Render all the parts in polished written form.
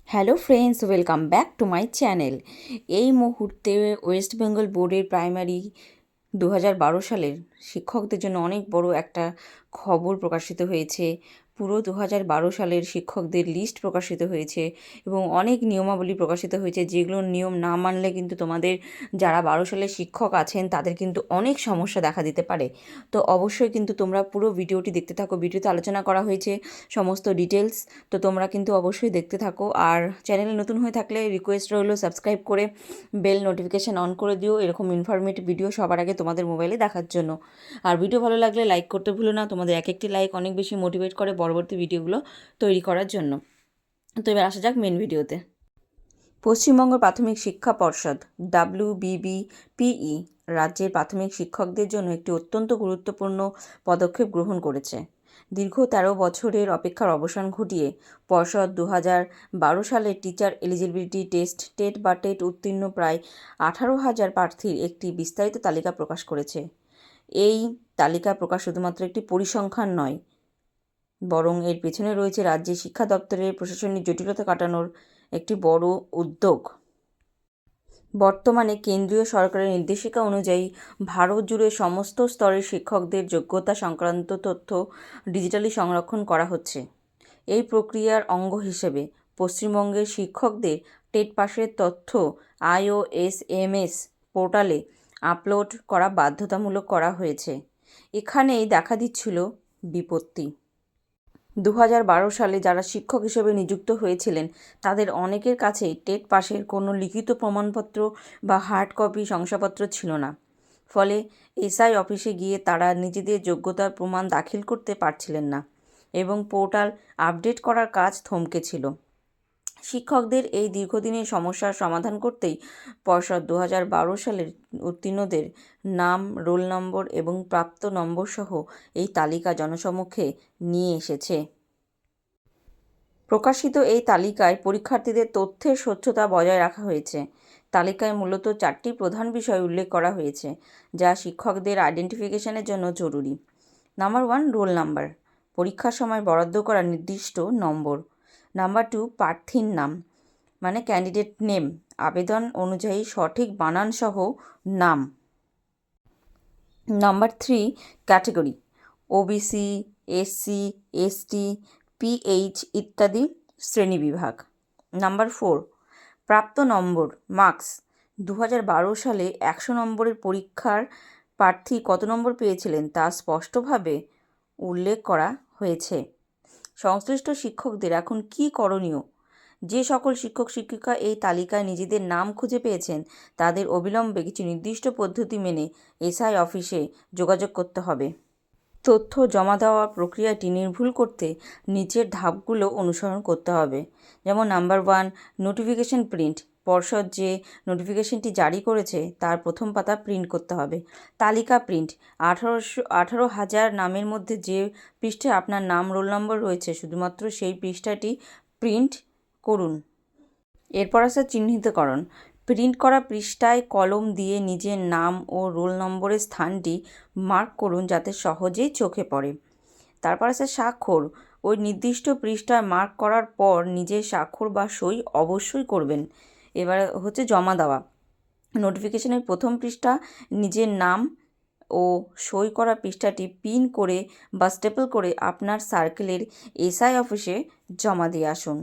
Hello friends, welcome back to my channel. এই মুহূর্তে West Bengal বোর্ডের প্রাইমারি 2012 সালের শিক্ষকদের জন্য অনেক বড় একটা খবর প্রকাশিত হয়েছে। পুরো 2012 সালের শিক্ষকদের লিস্ট প্রকাশিত হয়েছে এবং অনেক নিয়মাবলী প্রকাশিত হয়েছে, যেগুলোর নিয়ম না মানলে কিন্তু তোমাদের যারা 12 সালের শিক্ষক আছেন তাদের কিন্তু অনেক সমস্যা দেখা দিতে পারে। তো অবশ্যই কিন্তু তোমরা পুরো ভিডিওটি দেখতে থাকো। ভিডিওতে আলোচনা করা হয়েছে সমস্ত ডিটেলস, তো তোমরা কিন্তু অবশ্যই দেখতে থাকো। আর চ্যানেলে নতুন হয়ে থাকলে রিকোয়েস্ট রইলো সাবস্ক্রাইব করে বেল নোটিফিকেশান অন করে দিও, এরকম ইনফরমেটিভ ভিডিও সবার আগে তোমাদের মোবাইলে দেখার জন্য। আর ভিডিও ভালো লাগলে লাইক করতে ভুলো না, তোমাদের এক একটি লাইক অনেক বেশি মোটিভেট করে পরবর্তী ভিডিওগুলো তৈরি করার জন্য। তো এবার আসা যাক মেন ভিডিওতে। পশ্চিমবঙ্গ প্রাথমিক শিক্ষা পর্ষদ WBBPE রাজ্যের প্রাথমিক শিক্ষকদের জন্য একটি অত্যন্ত গুরুত্বপূর্ণ পদক্ষেপ গ্রহণ করেছে। দীর্ঘ 13 বছরের অপেক্ষার অবসান ঘটিয়ে পর্ষদ 2012 সালে টিচার এলিজিবিলিটি টেস্ট টেট বা টেট উত্তীর্ণ প্রায় 18,000 প্রার্থীর একটি বিস্তারিত তালিকা প্রকাশ করেছে। এই তালিকা প্রকাশ শুধুমাত্র একটি পরিসংখ্যান নয়, বরং এর পেছনে রয়েছে রাজ্যের শিক্ষা দপ্তরের প্রশাসনিক জটিলতা কাটানোর একটি বড় উদ্যোগ। বর্তমানে কেন্দ্রীয় সরকারের নির্দেশিকা অনুযায়ী ভারত জুড়ে সমস্ত স্তরের শিক্ষকদের যোগ্যতা সংক্রান্ত তথ্য ডিজিটালি সংরক্ষণ করা হচ্ছে। এই প্রক্রিয়ার অঙ্গ হিসেবে পশ্চিমবঙ্গের শিক্ষকদের টেট পাসের তথ্য IOSMS পোর্টালে আপলোড করা বাধ্যতামূলক করা হয়েছে। এখানেই দেখা দিচ্ছিল বিপত্তি। 2012 সালে যারা শিক্ষক হিসেবে নিযুক্ত হয়েছিলেন তাদের অনেকের কাছেই টেট পাসের কোনো লিখিত প্রমাণপত্র বা হার্ড কপি শংসাপত্র ছিল না। ফলে SI অফিসে গিয়ে তারা নিজেদের যোগ্যতার প্রমাণ দাখিল করতে পারছিলেন না এবং পোর্টাল আপডেট করার কাজ থমকে ছিল। শিক্ষকদের এই দীর্ঘদিনের সমস্যার সমাধান করতেই পর্ষদ 2012 সালের উত্তীর্ণদের নাম, রোল নম্বর এবং প্রাপ্ত নম্বর সহ এই তালিকা জনসমক্ষে নিয়ে এসেছে। প্রকাশিত এই তালিকায় পরীক্ষার্থীদের তথ্যের স্বচ্ছতা বজায় রাখা হয়েছে। তালিকায় মূলত 4টি প্রধান বিষয় উল্লেখ করা হয়েছে যা শিক্ষকদের আইডেন্টিফিকেশনের জন্য জরুরি। নাম্বার 1, রোল নাম্বার, পরীক্ষার সময় বরাদ্দ করা নির্দিষ্ট নম্বর। নাম্বার 2, প্রার্থীর নাম মানে ক্যান্ডিডেট নেম, আবেদন অনুযায়ী সঠিক বানান সহ নাম। Number 3, category, OBC, SC, ST, PH ইত্যাদি শ্রেণীবিভাগ। নাম্বার 4, প্রাপ্ত নম্বর, মার্কস। 2012 সালে 100 নম্বরের পরীক্ষার প্রার্থী কত নম্বর পেয়েছিলেন তা স্পষ্টভাবে উল্লেখ করা হয়েছে। সংশ্লিষ্ট শিক্ষকদের এখন কী করণীয়? যে সকল শিক্ষক শিক্ষিকা এই তালিকায় নিজেদের নাম খুঁজে পেয়েছেন তাদের অবিলম্বে কিছু নির্দিষ্ট পদ্ধতি মেনে SI অফিসে যোগাযোগ করতে হবে। তথ্য জমা দেওয়ার প্রক্রিয়াটি নির্ভুল করতে নিচের ধাপগুলো অনুসরণ করতে হবে। যেমন নাম্বার 1, নোটিফিকেশন প্রিন্ট। পর্ষদ যে নোটিফিকেশনটি জারি করেছে তার প্রথম পাতা প্রিন্ট করতে হবে। তালিকা প্রিন্ট, 18,000 নামের মধ্যে যে পৃষ্ঠায় আপনার নাম, রোল নম্বর রয়েছে শুধুমাত্র সেই পৃষ্ঠাটি প্রিন্ট করুন। এরপর আসে চিহ্নিতকরণ। প্রিন্ট করা পৃষ্ঠায় কলম দিয়ে নিজের নাম ও রোল নম্বরের স্থানটি মার্ক করুন যাতে সহজেই চোখে পড়ে। তারপর আসে স্বাক্ষর। ওই নির্দিষ্ট পৃষ্ঠায় মার্ক করার পর নিজের স্বাক্ষর বা সই অবশ্যই করবেন। এবার হচ্ছে জমা দেওয়া। নোটিফিকেশনের প্রথম পৃষ্ঠা নিজের নাম ও সই করা পৃষ্ঠাটি পিন করে বা স্টেপল করে আপনার সার্কেলের SI অফিসে জমা দিয়ে আসুন।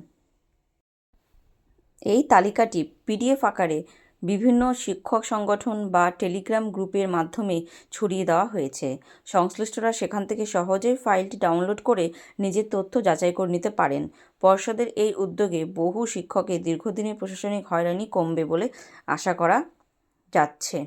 এই তালিকাটি PDF আকারে বিভিন্ন শিক্ষক সংগঠন বা টেলিগ্রাম গ্রুপের মাধ্যমে ছড়িয়ে দেওয়া হয়েছে। সংশ্লিষ্টরা সেখান থেকে সহজেই ফাইলটি ডাউনলোড করে নিজের তথ্য যাচাই করে নিতে পারেন। পর্ষদের এই উদ্যোগে বহু শিক্ষকের দীর্ঘদিনের প্রশাসনিক হয়রানি কমবে বলে আশা করা যাচ্ছে।